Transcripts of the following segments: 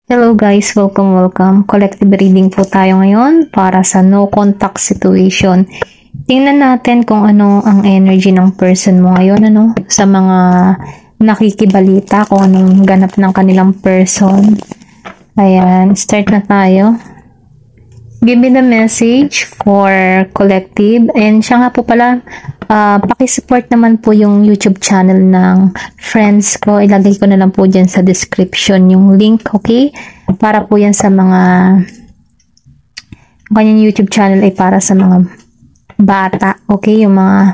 Hello guys, welcome. Collective reading po tayo ngayon para sa no contact situation. Tingnan natin kung ano ang energy ng person mo ngayon, sa mga nakikibalita, kung anong ganap ng kanilang person. Ayan, start na tayo. Give me the message for collective. And siya nga po pala, pakisupport naman po yung YouTube channel ng friends ko. Ilagay ko na lang po dyan sa description yung link, okay? Para po yan sa mga kanyang YouTube channel ay para sa mga bata, okay? Yung mga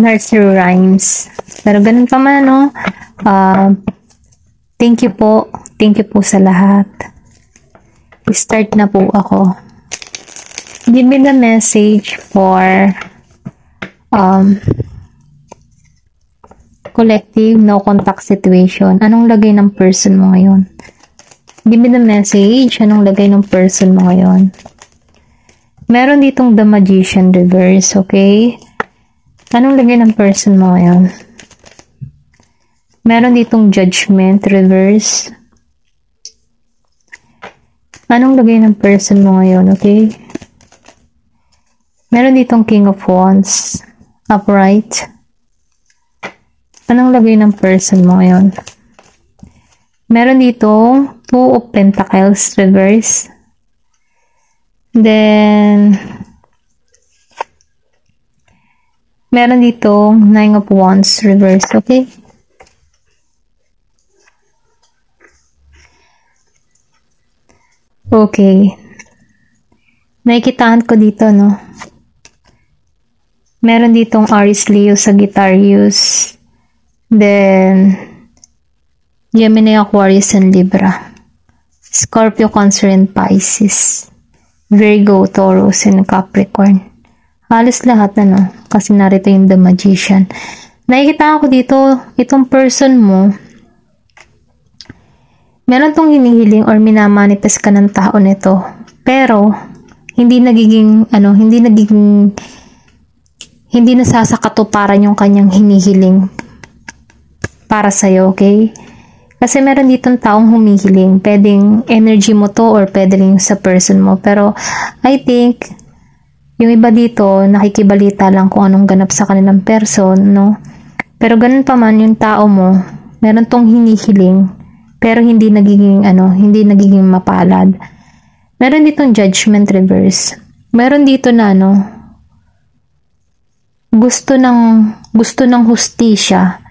nursery rhymes. Pero ganun pa man, thank you po. Thank you po sa lahat. Start na po ako. Give me the message for collective no contact situation. Anong lagay ng person mo ngayon? Give me the message. Anong lagay ng person mo ngayon? Meron ditong the magician reverse, okay? Anong lagay ng person mo ngayon? Meron ditong judgment reverse. Anong lagay ng person mo ngayon, okay? Meron ditong King of Wands, upright. Anong lagay ng person mo ngayon? Meron ditong Two of Pentacles, reverse. Then, meron ditong Nine of Wands, reverse, okay? Okay. Nakikitaan ko dito, Meron ditong Aries, Leo, Sagittarius. Then, Gemini, Aquarius, and Libra. Scorpio, Cancer, and Pisces. Virgo, Taurus, and Capricorn. Halos lahat kasi narito yung The Magician. Nakikitaan ko dito, itong person mo, meron tong hinihiling or minamanifest ka ng tao nito. Pero, hindi nasasakatuparan yung kanyang hinihiling para sa'yo, okay? Kasi meron ditong taong humihiling. Pwedeng energy mo to or pwedeng sa person mo. Pero, I think, yung iba dito, nakikibalita lang kung anong ganap sa kanilang person, Pero ganun pa man, yung tao mo, meron tong hinihiling pero hindi nagiging mapalad. Meron ditong judgment reverse. Meron dito na gusto ng hustisya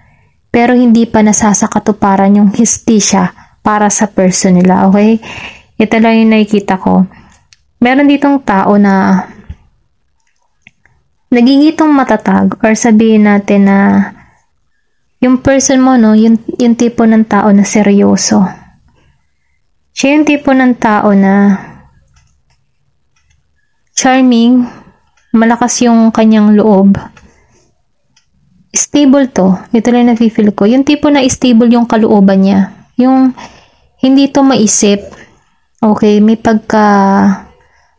pero hindi pa nasasakatuparan yung hustisya para sa person nila, okay? Ito lang yung nakikita ko. Meron ditong tao na nagigitong matatag or sabihin natin na yung person mo, yung tipo ng tao na seryoso. Siya yung tipo ng tao na charming, malakas yung kanyang loob. Stable to. Ito lang nafe-feel ko. Yung tipo na stable yung kalooban niya. Yung hindi to maisip. Okay, may pagka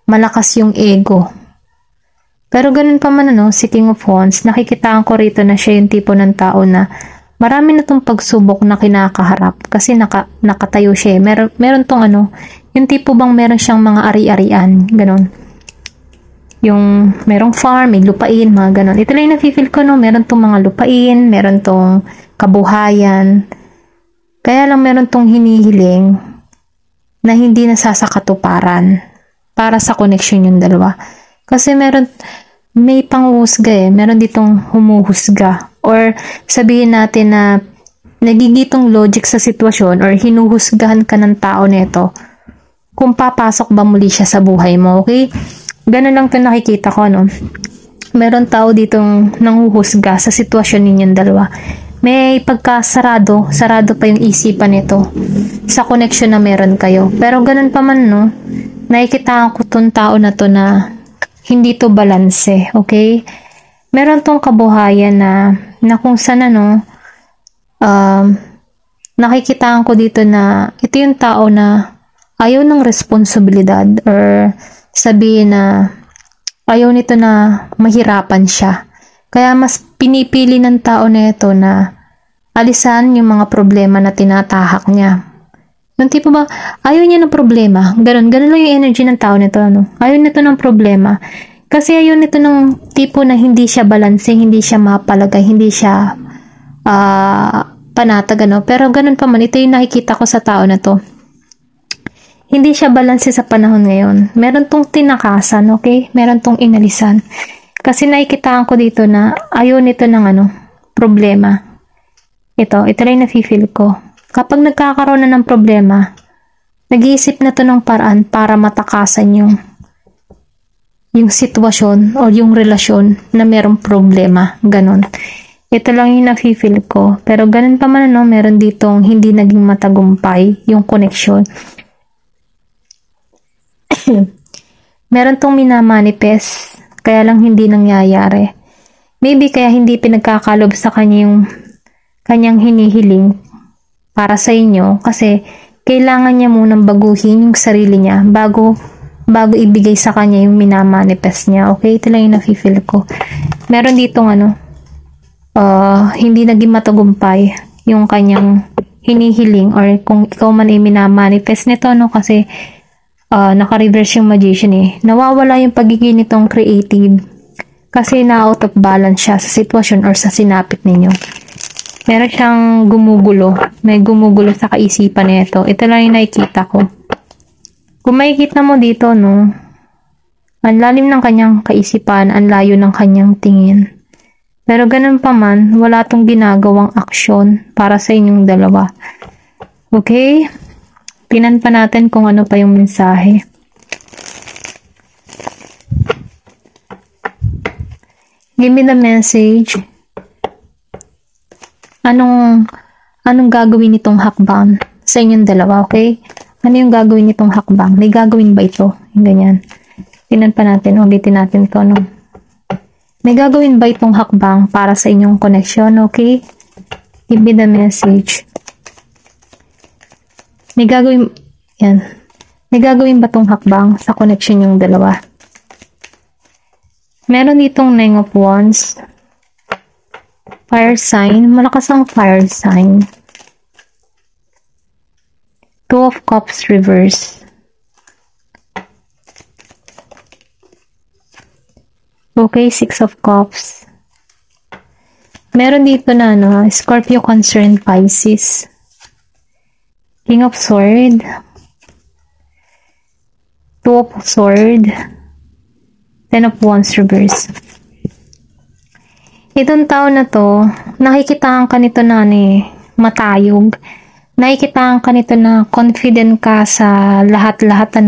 malakas yung ego. Pero ganun pa man si King of Wands, nakikitaan ko rito na siya yung tipo ng tao na marami na tong pagsubok na kinakaharap kasi nakatayo siya. Meron tong yung tipo bang meron siyang mga ari-arian, ganun. Yung merong farm, may lupain, mga ganun. Ito lang yung nafe-feel ko, meron tong mga lupain, meron tong kabuhayan. Kaya lang meron tong hinihiling na hindi nasasakatuparan para sa connection yung dalawa. Kasi may panghuhusga meron ditong humuhusga or sabihin natin na nagigitong logic sa sitwasyon or hinuhusgahan ka ng tao nito kung papasok ba muli siya sa buhay mo, okay? Ganun lang ito nakikita ko, Meron tao ditong nanghuhusga sa sitwasyon ninyong dalawa. May pagkasarado pa yung isipan nito sa connection na meron kayo. Pero ganun pa man, nakikita ko tong tao na to na hindi to balanse, okay? Meron tong kabuhayan na kung saan nakikitaan ko dito na ito yung tao na ayaw ng responsibilidad or sabihin na ayaw nito na mahirapan siya. Kaya mas pinipili ng tao na ito na alisan yung mga problema na tinatahak niya. Yung tipo ba, ayaw niya ng problema. Ganun lang yung energy ng tao nito, ano. Ayaw nito ng problema. Kasi ayaw nito ng tipo na hindi siya balancing, hindi siya mapalagay, hindi siya panatag, ano. Pero ganun pa man, ito yung nakikita ko sa tao na to. Hindi siya balanse sa panahon ngayon. Meron tong tinakasan, okay? Meron tong inalisan. Kasi nakikitaan ko dito na ayaw nito ng problema. Ito lang yung nafe-feel ko. Kapag nagkakaroon na ng problema, nag-iisip na to ng paraan para matakasan yung sitwasyon o yung relasyon na merong problema. Ganon. Ito lang yung nafe-feel ko. Pero ganun pa man, meron ditong hindi naging matagumpay yung connection. Meron tong minamanifest, kaya lang hindi nangyayari. Maybe kaya hindi pinagkakalob sa kanya yung kanyang hinihiling para sa inyo kasi kailangan niya munang baguhin yung sarili niya bago ibigay sa kanya yung minamanifest niya. Okay? Ito lang yung nafe-feel ko. Meron ditong hindi naging matagumpay yung kanyang hinihiling or kung ikaw man ay minamanifest nito, kasi naka-reverse yung magician nawawala yung pagiging nitong creative kasi na-out of balance siya sa sitwasyon or sa sinapit ninyo. Meron siyang gumugulo. May gumugulo sa kaisipan nito. Ito lang yung nakikita ko. Kung makikita mo dito, ang lalim ng kanyang kaisipan, ang layo ng kanyang tingin. Pero ganun pa man, wala tong ginagawang aksyon para sa inyong dalawa. Okay? Tinan pa natin kung ano pa yung mensahe. Give me the message. Anong gagawin nitong hakbang sa inyong dalawa, okay? Ano yung gagawin nitong hakbang? May gagawin ba ito? Yung ganyan. Tingnan pa natin, ulitin natin to, May gagawin ba itong hakbang para sa inyong connection, okay? Give me the message. May gagawin ba itong hakbang sa connection yung dalawa? Meron ditong 9 of Wands. Fire sign. Malakas ang fire sign. 2 of Cups reverse. Okay, 6 of Cups. Meron dito na Scorpio concerned Pisces. King of Sword. 2 of Sword. 10 of Wands reverse. Itong tao na to, nakikitaan ka nito na matayog. Nakikitaan ka nito na confident ka sa lahat-lahat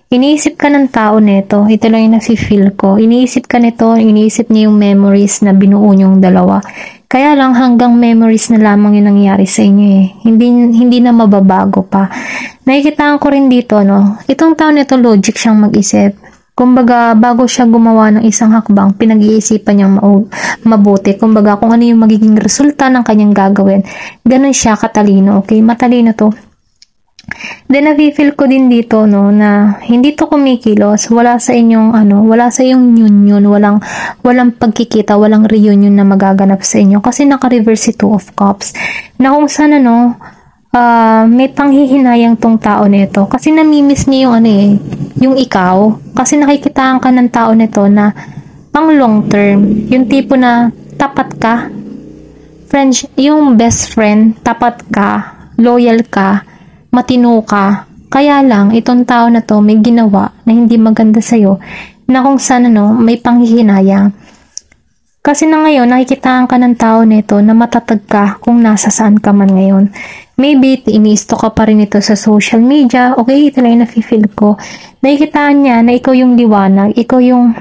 Iniisip ka ng tao nito. Ito lang yung nafe-feel ko. Iniisip ka nito, iniisip niya yung memories na binuo niyong dalawa. Kaya lang hanggang memories na lamang yung nangyari sa inyo Hindi na mababago pa. Nakikitaan ko rin dito itong tao nito logic siyang mag-isip. Kumbaga, bago siya gumawa ng isang hakbang, pinag-iisipan niyang mabuti. Kumbaga, kung ano yung magiging resulta ng kanyang gagawin. Ganun siya katalino, okay? Matalino to. Then, nafe-feel ko din dito, na hindi to kumikilos. Wala sa inyong, wala sa iyong union. Walang pagkikita, walang reunion na magaganap sa inyo. Kasi naka-reverse si 2 of Cups. Na kung sana, may panghihinayang tong tao nito. Kasi namimiss niya yung yung ikaw. Kasi nakikitaan ka ng tao nito na pang long term. Yung tipo na tapat ka. Friends, yung best friend, tapat ka, loyal ka, matino ka. Kaya lang, itong tao na to may ginawa na hindi maganda sa'yo na kung saan may panghihinayang. Kasi na ngayon, nakikitaan ka ng tao nito na matatag ka kung nasa saan ka man ngayon. Maybe, iniisto ka pa rin ito sa social media. Okay, ito lang yung nafe-feel ko. Nakikitaan niya na ikaw yung liwanag, ikaw yung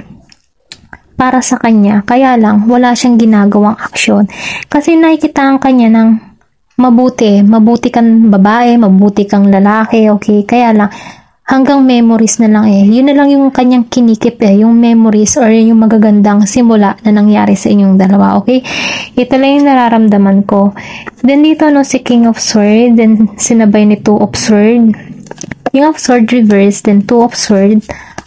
para sa kanya. Kaya lang, wala siyang ginagawang aksyon. Kasi nakikitaan ka niya ng mabuti kang babae, mabuti kang lalaki, okay? Kaya lang, hanggang memories na lang Yun na lang yung kanyang kinikip yung memories or yung magagandang simula na nangyari sa inyong dalawa, okay? Ito lang yung nararamdaman ko. Then dito, si King of Sword, then sinabay ni 2 of Sword. King of Sword reverse, then 2 of Sword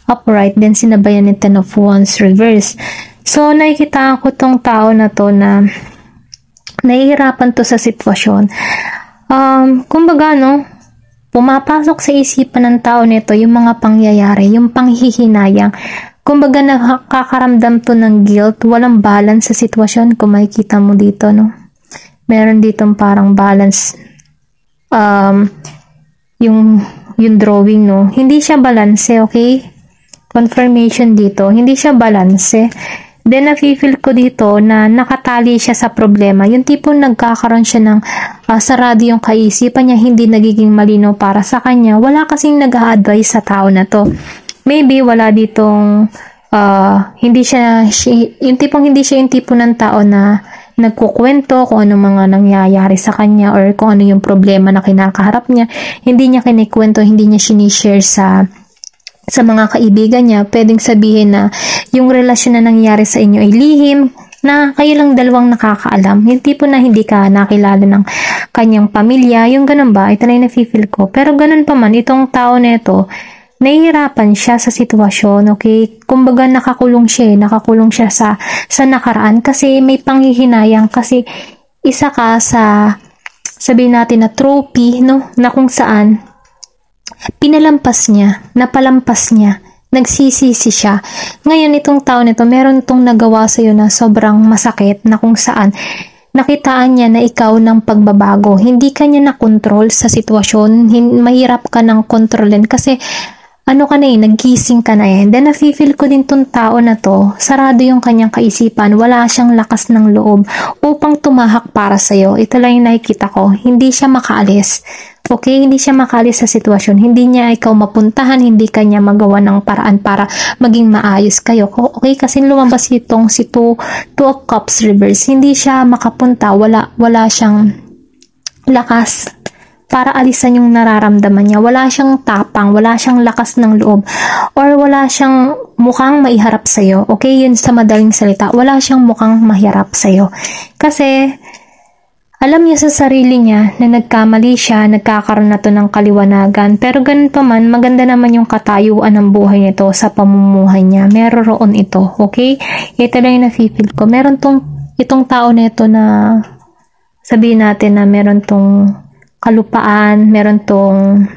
upright, then sinabayan ni 10 of Wands reverse. So, nakikita ko tong tao na to na nahihirapan to sa sitwasyon. Kumbaga, pumapasok sa isipan ng tao nito yung mga pangyayari, yung panghihinayang. Kumbaga nakakaramdam to ng guilt, walang balance sa sitwasyon. Kung makikita mo dito, no? Meron ditong parang balance. Yung drawing, no? Hindi siya balanse, okay? Confirmation dito, hindi siya balanse. Then, nafe-feel ko dito na nakatali siya sa problema. Yung tipong nagkakaroon siya ng sarado yung kaisipan niya, hindi nagiging malinaw para sa kanya. Wala kasing nag-a-advise sa tao na to. Maybe, wala ditong, hindi siya yung tipo ng tao na nagkukwento kung ano mga nangyayari sa kanya or kung ano yung problema na kinakaharap niya. Hindi niya kinikwento, hindi niya sinishare sa mga kaibigan niya. Pwedeng sabihin na yung relasyon na nangyari sa inyo ay lihim, na kayo lang dalawang nakakaalam. Yung tipo na hindi ka nakilala ng kanyang pamilya, yung ganun ba? Ito na yung nafe-feel ko. Pero ganun pa man, itong tao na ito, nahihirapan siya sa sitwasyon, okay? Kumbaga nakakulong siya sa nakaraan kasi may panghihinayang, kasi isa ka sa, sabihin natin na trophy, no? Na kung saan napalampas niya, nagsisisi siya. Ngayon, itong tao nito, meron itong nagawa sa'yo na sobrang masakit, na kung saan nakitaan niya na ikaw ng pagbabago. Hindi ka niya na-control sa sitwasyon, mahirap ka ng kontrolin kasi nagkising ka na eh. Then, nafe-feel ko din tong tao na to, sarado yung kanyang kaisipan, wala siyang lakas ng loob upang tumahak para sa'yo. Ito lang yung nakikita ko, hindi siya makaalis. Okay, hindi siya makaalis sa sitwasyon, hindi niya ikaw mapuntahan, hindi kanya magawa ng paraan para maging maayos kayo. Okay, kasi lumabas itong si Two of Cups reverse, hindi siya makapunta, wala siyang lakas para alisan yung nararamdaman niya. Wala siyang tapang, wala siyang lakas ng loob, or wala siyang mukhang maiharap sa'yo. Okay, yun sa madaling salita. Wala siyang mukhang mahiharap sa'yo. Kasi, alam niya sa sarili niya na nagkamali siya, nagkakaroon na to ng kaliwanagan. Pero ganun pa man, maganda naman yung katayuan ng buhay nito sa pamumuhay niya. Meron ito, okay? Ito lang yung nafe-feel ko. Meron itong tao nito na, sabihin natin na meron tong kalupaan, meron tong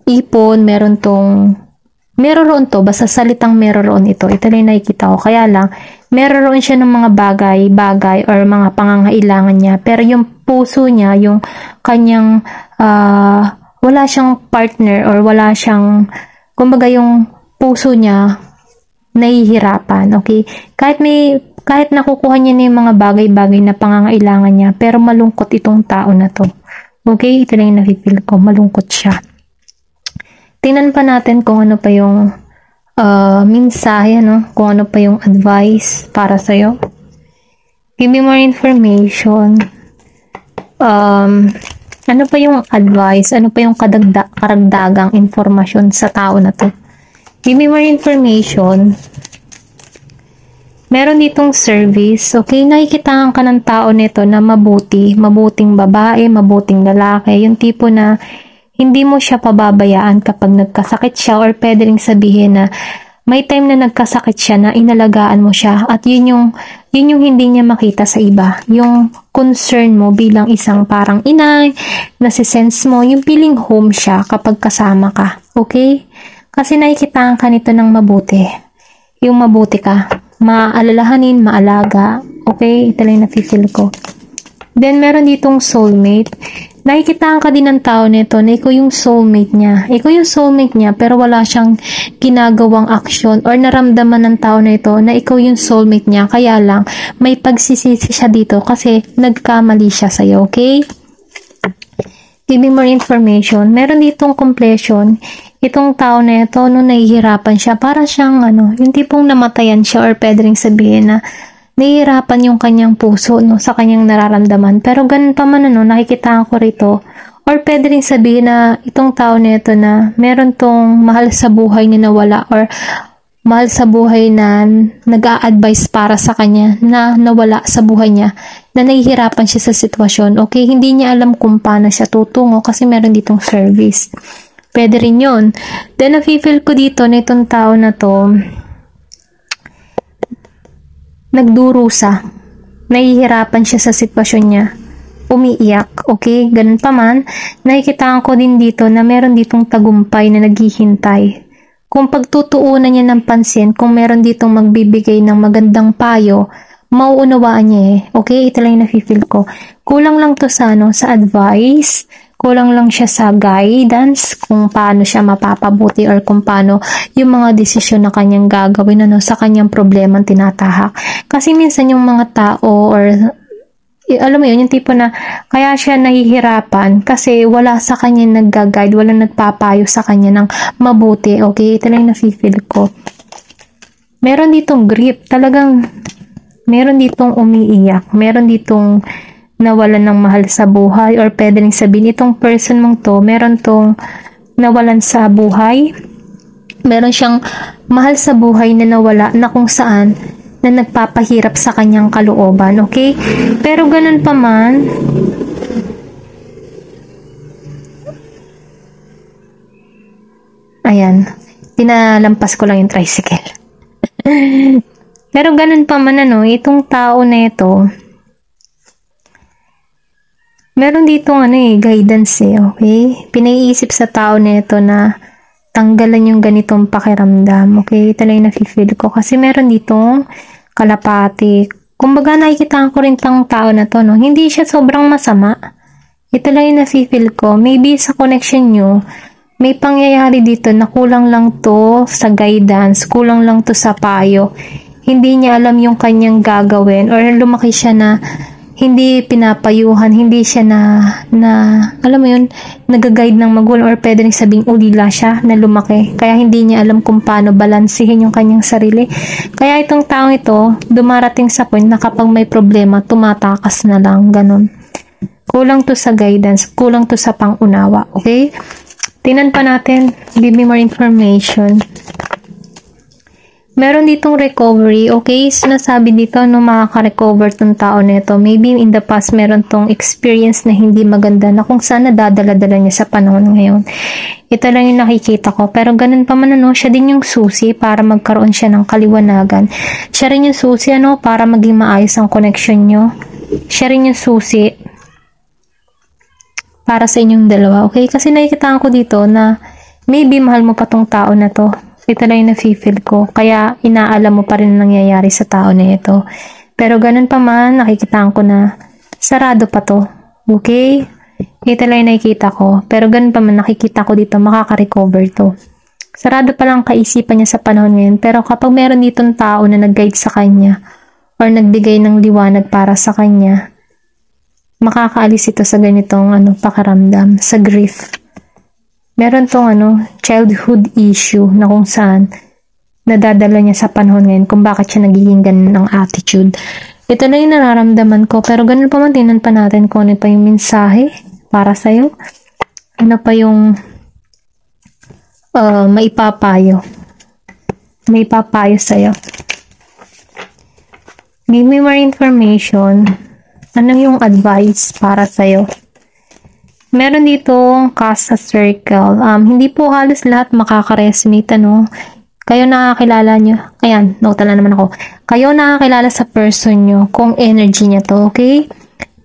ipon, meron to, basta salitang meron ito. Ito lang nakikita ko. Kaya lang, meron siya ng mga bagay or mga pangangailangan niya. Pero yung puso niya, yung kanyang, wala siyang partner or wala siyang, kumbaga yung puso niya, nahihirapan, okay? Kahit nakukuha niya na yung mga bagay-bagay na pangangailangan niya, pero malungkot itong tao na to. Okay? Ito lang yung nakikil ko. Malungkot siya. Tingnan pa natin kung ano pa yung mensahe, no? Kung ano pa yung advice para sa'yo. Give me more information. Ano pa yung advice? Ano pa yung karagdagang informasyon sa tao na to? Give me more information. Meron ditong service. Okay, nakikita ka ng tao nito na mabuting babae, mabuting lalaki. Yung tipo na hindi mo siya pababayaan kapag nagkasakit siya, or pwede ring sabihin na may time na nagkasakit siya na inalagaan mo siya, at yun yung hindi niya makita sa iba. Yung concern mo bilang isang parang ina, nasisense mo, yung feeling home siya kapag kasama ka. Okay? Kasi nakikita ka nito ng mabuti. Yung mabuti ka. Maalalahanin, maalaga. Okay? Ito lang yung nafe-feel ko. Then, meron ditong soulmate. Nakikita ka din ng tao nito na ikaw yung soulmate niya. Ikaw yung soulmate niya, pero wala siyang ginagawang action or naramdaman ng tao na ito na ikaw yung soulmate niya. Kaya lang, may pagsisisi siya dito kasi nagkamali siya sa'yo. Okay? Give me more information. Meron ditong completion. Itong tao na ito, nung nahihirapan siya, para siyang yung tipong namatayan siya, or pwede rin sabihin na nahihirapan yung kanyang puso, no, sa kanyang nararamdaman. Pero ganun pa man, nakikita ko rito, or pwede rin sabihin na itong tao na ito na meron tong mahal sa buhay na nawala, or mahal sa buhay na nag-a-advise para sa kanya na nawala sa buhay niya, na nahihirapan siya sa sitwasyon. Okay, hindi niya alam kung paano siya tutungo kasi meron ditong service. Pwede rin yun. Then, nafe-feel ko dito na itong tao na to, nagdurusa. Nahihirapan siya sa sitwasyon niya. umiiyak. Okay? Ganun pa man, nakikita ko din dito na meron ditong tagumpay na naghihintay. Kung pagtutuunan niya ng pansin, kung meron ditong magbibigay ng magandang payo, mauunawaan niya eh. Okay? Ito lang yung nafe-feel ko. Kulang lang to sa, sa advice. Kulang lang siya sa guidance kung paano siya mapapabuti or kung paano yung mga desisyon na kanyang gagawin sa kanyang problema tinatahak. Kasi minsan yung mga tao or alam mo yun, yung tipo na kaya siya nahihirapan kasi wala sa kanya nagga-guide, wala nagpapayo sa kanya ng mabuti. Okay, ito lang yung nafe-feel ko. Meron ditong grip, talagang meron ditong umiiyak, meron ditong nawalan ng mahal sa buhay, or pwede rin sabihin itong person mong to, meron tong nawalan sa buhay, meron siyang mahal sa buhay na nawala na kung saan na nagpapahirap sa kanyang kalooban, okay? Pero ganun pa man, ayan, pinalampas ko lang yung tricycle. Pero ganun pa man, itong tao na ito, meron ditong guidance okay? Pinaiisip sa tao na ito na tanggalan yung ganitong pakiramdam, okay? Ito lang yung nafe-feel ko kasi meron ditong kalapati. Kumbaga nakikita ko rin tang tao na to, hindi siya sobrang masama. Ito lang yung nafe-feel ko. Maybe sa connection nyo, may pangyayari dito na kulang lang to sa guidance, kulang lang to sa payo. Hindi niya alam yung kanyang gagawin, or lumaki siya na hindi pinapayuhan, hindi siya na alam mo yun, nag-guide ng magulang, or pwede rin sabing ulila siya na lumaki. Kaya hindi niya alam kung paano balansehin yung kanyang sarili. Kaya itong taong ito, dumarating sa point na kapag may problema, tumatakas na lang, ganun. Kulang to sa guidance, kulang to sa pangunawa, okay? Tingnan pa natin, give me more information. Meron ditong recovery, okay? Sinasabi dito, makaka-recover tong tao na ito. Maybe in the past, meron tong experience na hindi maganda na kung saan nadadala-dala niya sa panahon ngayon. Ito lang yung nakikita ko. Pero ganun pa man, siya din yung susi para magkaroon siya ng kaliwanagan. Siya rin yung susi, para maging maayos ang connection nyo. Siya rin yung susi para sa inyong dalawa, okay? Kasi nakikita ko dito na maybe mahal mo pa tong tao na to. Ito lang yung nafe-feel ko. Kaya inaalam mo pa rin ang nangyayari sa tao na ito. Pero ganun pa man, nakikita ko na sarado pa to. Okay? Ito lang yung nakikita ko. Pero ganun pa man, nakikita ko dito, makaka-recover to. Sarado pa lang kaisipan niya sa panahon ngayon. Pero kapag meron ditong tao na nag-guide sa kanya or nagbigay ng liwanag para sa kanya, makakaalis ito sa ganitong pakiramdam, sa grief. Meron tong childhood issue na kung saan nadadala niya sa panahon ngayon kung bakit siya nagiging ganun ng attitude. Ito na yung nararamdaman ko, pero ganun pa man, tingnan pa natin kung ano pa yung mensahe para sa'yo. Ano pa yung maipapayo. May papayo sa'yo. Give me more information. Ano yung advice para sa'yo? Meron ditong Casa Circle. Hindi po halos lahat makaka-resonate, Kayo nakakilala nyo. Ayan, notala naman ako. Kayo nakakilala sa person nyo, kung energy niya to, okay?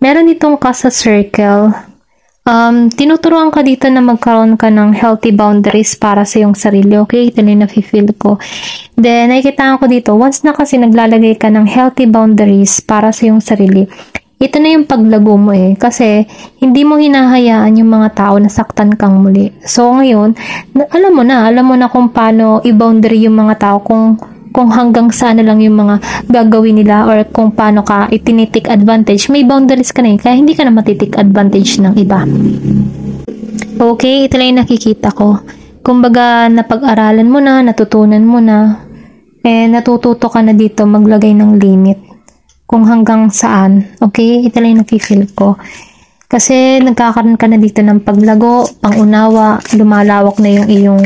Meron ditong Casa Circle. Tinuturuan ka dito na magkaroon ka ng healthy boundaries para sa iyong sarili, okay? Ito na yung nafe-feel ko. Then, nakikita ko dito, once na kasi naglalagay ka ng healthy boundaries para sa iyong sarili, ito na yung paglago mo kasi hindi mo hinahayaan yung mga tao na saktan kang muli. So ngayon, alam mo na kung paano i-boundary yung mga tao, kung hanggang saan na lang yung mga gagawin nila, or kung paano ka itinitik advantage. May boundaries ka na kaya hindi ka na matitik advantage ng iba. Okay, ito lang yung nakikita ko. Kumbaga, napag-aralan mo na, natutunan mo na, natututo ka na dito maglagay ng limit. Kung hanggang saan, okay? Ito lang yung nafe-feel ko. Kasi nagkakaroon ka na dito ng paglago, pangunawa, lumalawak na yung iyong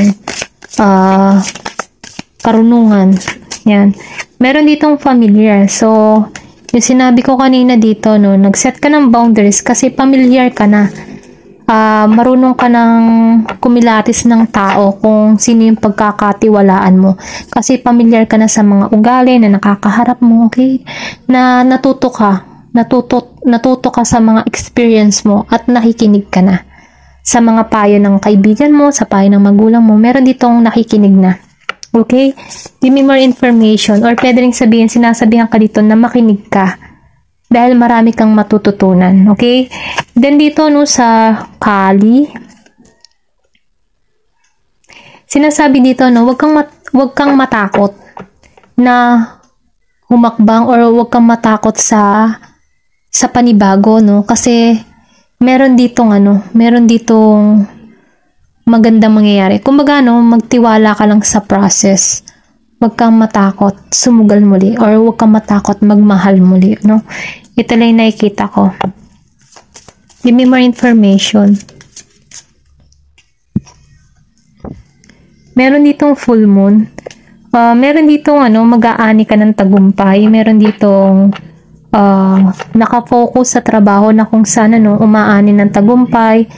karunungan. Yan. Meron ditong familiar. So, yung sinabi ko kanina dito, nag-set ka ng boundaries kasi familiar ka na. Marunong ka ng kumilatis ng tao kung sino yung pagkakatiwalaan mo. Kasi familiar ka na sa mga ugali na nakakaharap mo, okay? Na natuto ka natuto ka sa mga experience mo at nakikinig ka na. Sa mga payo ng kaibigan mo, sa payo ng magulang mo, meron ditong nakikinig na. Okay? Give me more information, or pwede rin sabihin, sinasabihan ka dito na makinig ka dahil marami kang matututunan. Okay? Then dito no sa Kali, sinasabi dito no, wag kang matakot na humakbang, or wag kang matakot sa panibago, no? Kasi meron ditong magandang mangyayari. Kumbaga, no, magtiwala ka lang sa process. Huwag kang matakot sumugal muli, or huwag kang matakot magmahal muli, no? Ito lang yung nakikita ko. Give me more information. Meron ditong full moon. Meron ditong mag-aani ka ng tagumpay. Meron ditong nakafocus sa trabaho na kung saan umaani ng tagumpay,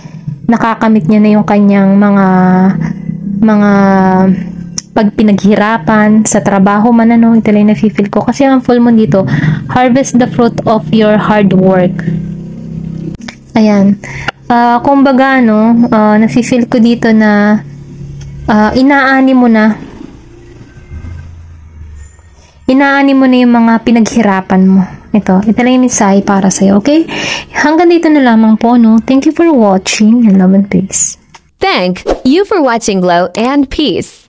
nakakamit niya na yung kanyang mga pag pinaghirapan sa trabaho man, ito lang na-feel ko kasi ang full moon dito, harvest the fruit of your hard work. Ayan, kumbaga na-feel ko dito na inaani mo na yung mga pinaghirapan mo. Ito lang yung mensahe para sa'yo, okay? Hanggang dito na lamang po, no? Thank you for watching, and love and peace. Thank you for watching Glow and Peace.